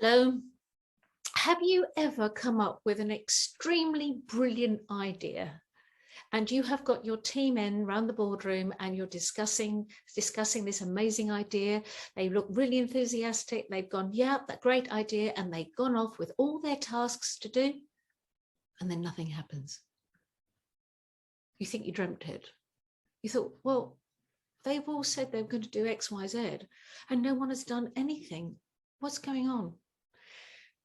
Hello. Have you ever come up with an extremely brilliant idea and you have got your team in around the boardroom and you're discussing this amazing idea? They look really enthusiastic. They've gone, yeah, that great idea. And they've gone off with all their tasks to do. And then nothing happens. You think you dreamt it. You thought, well, they've all said they're going to do X, Y, Z, and no one has done anything. What's going on?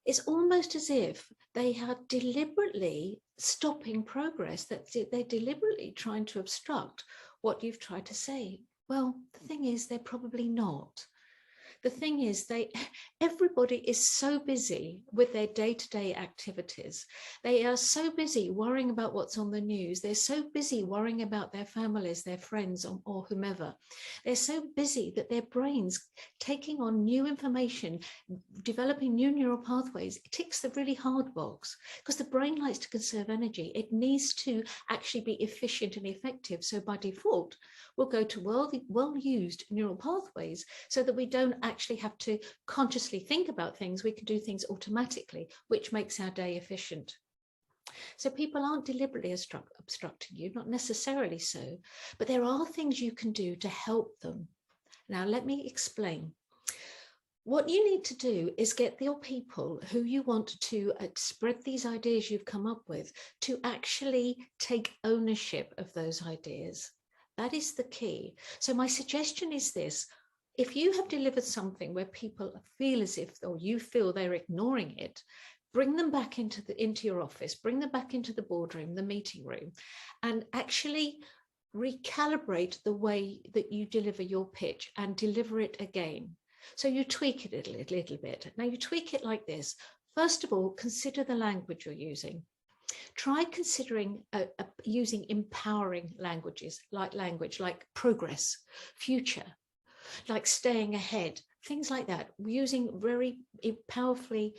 It's almost as if they are deliberately stopping progress, that they're deliberately trying to obstruct what you've tried to say. Well, the thing is, they're probably not. The thing is, everybody is so busy with their day-to-day activities. They are so busy worrying about what's on the news. They're so busy worrying about their families, their friends, or whomever. They're so busy that their brains taking on new information, developing new neural pathways, it ticks the really hard box because the brain likes to conserve energy. It needs to actually be efficient and effective. So by default, we'll go to well-used neural pathways so that we don't actually have to consciously think about things. We can do things automatically, which makes our day efficient. So people aren't deliberately obstructing you, not necessarily so, but there are things you can do to help them. Now, let me explain. What you need to do is get your people who you want to spread these ideas you've come up with to actually take ownership of those ideas. That is the key. So my suggestion is this: if you have delivered something where people feel as if, or you feel they're ignoring it, bring them back into your office, bring them back into the boardroom, the meeting room, and actually recalibrate the way that you deliver your pitch and deliver it again. So you tweak it a little bit. Now you tweak it like this. First of all, consider the language you're using. Try considering using empowering language like progress, future, like staying ahead, things like that, using very powerfully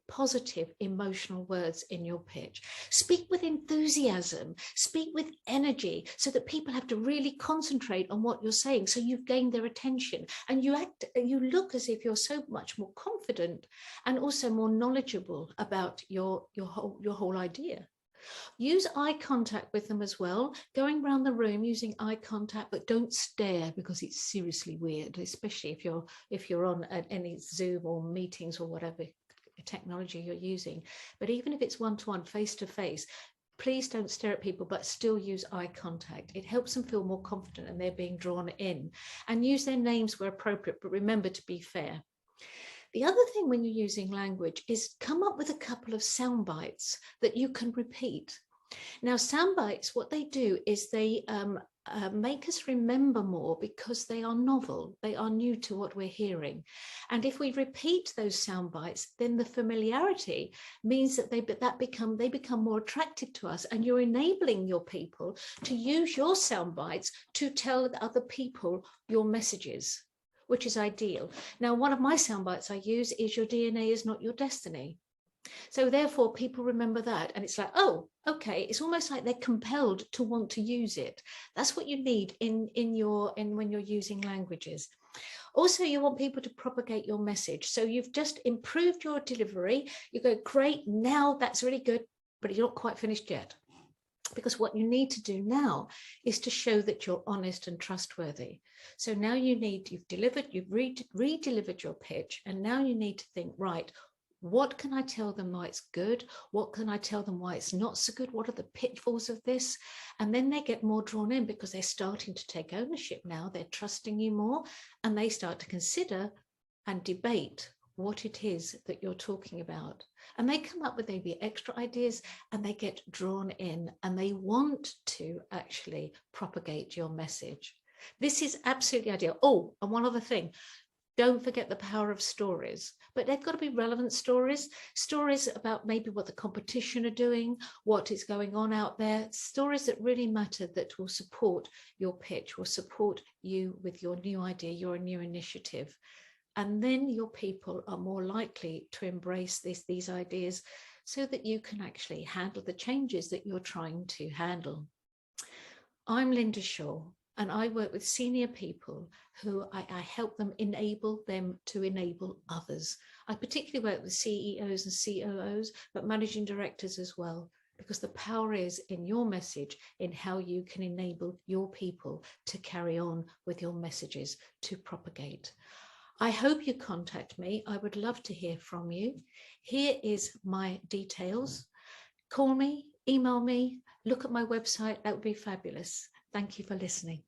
positive emotional words in your pitch. Speak with enthusiasm, speak with energy, so that people have to really concentrate on what you're saying, so you've gained their attention and you look as if you're so much more confident and also more knowledgeable about your whole idea. Use eye contact with them as well, going around the room using eye contact, but don't stare, because it's seriously weird, especially if you're on any Zoom or meetings or whatever technology you're using. But even if it's one-to-one, face-to-face, please don't stare at people, but still use eye contact. It helps them feel more confident and they're being drawn in. And use their names where appropriate, but remember to be fair. The other thing when you're using language is come up with a couple of sound bites that you can repeat. Now, sound bites, what they do is they make us remember more because they are novel, they are new to what we're hearing. And if we repeat those sound bites, then the familiarity means that they become more attractive to us, and you're enabling your people to use your sound bites to tell other people your messages, which is ideal. Now, one of my sound bites I use is your DNA is not your destiny. So therefore people remember that, and it's like, oh, okay, it's almost like they're compelled to want to use it. That's what you need when you're using languages. Also, you want people to propagate your message. So you've just improved your delivery. You go, great, now that's really good, but you're not quite finished yet. Because what you need to do now is to show that you're honest and trustworthy. So now you've re-delivered your pitch, and now you need to think, right, what can I tell them why it's good? What can I tell them why it's not so good? What are the pitfalls of this? And then they get more drawn in because they're starting to take ownership now. They're trusting you more, and they start to consider and debate what it is that you're talking about. And they come up with maybe extra ideas, and they get drawn in, and they want to actually propagate your message. This is absolutely ideal. Oh, and one other thing. Don't forget the power of stories, but they've got to be relevant stories about maybe what the competition are doing, what is going on out there, stories that really matter, that will support your pitch, will support you with your new idea, your new initiative. And then your people are more likely to embrace these ideas so that you can actually handle the changes that you're trying to handle. I'm Linda Shaw. And I work with senior people who I help them to enable others. I particularly work with CEOs and COOs, but managing directors as well, because the power is in your message, in how you can enable your people to carry on with your messages, to propagate. I hope you contact me. I would love to hear from you. Here is my details. Call me, email me, look at my website. That would be fabulous. Thank you for listening.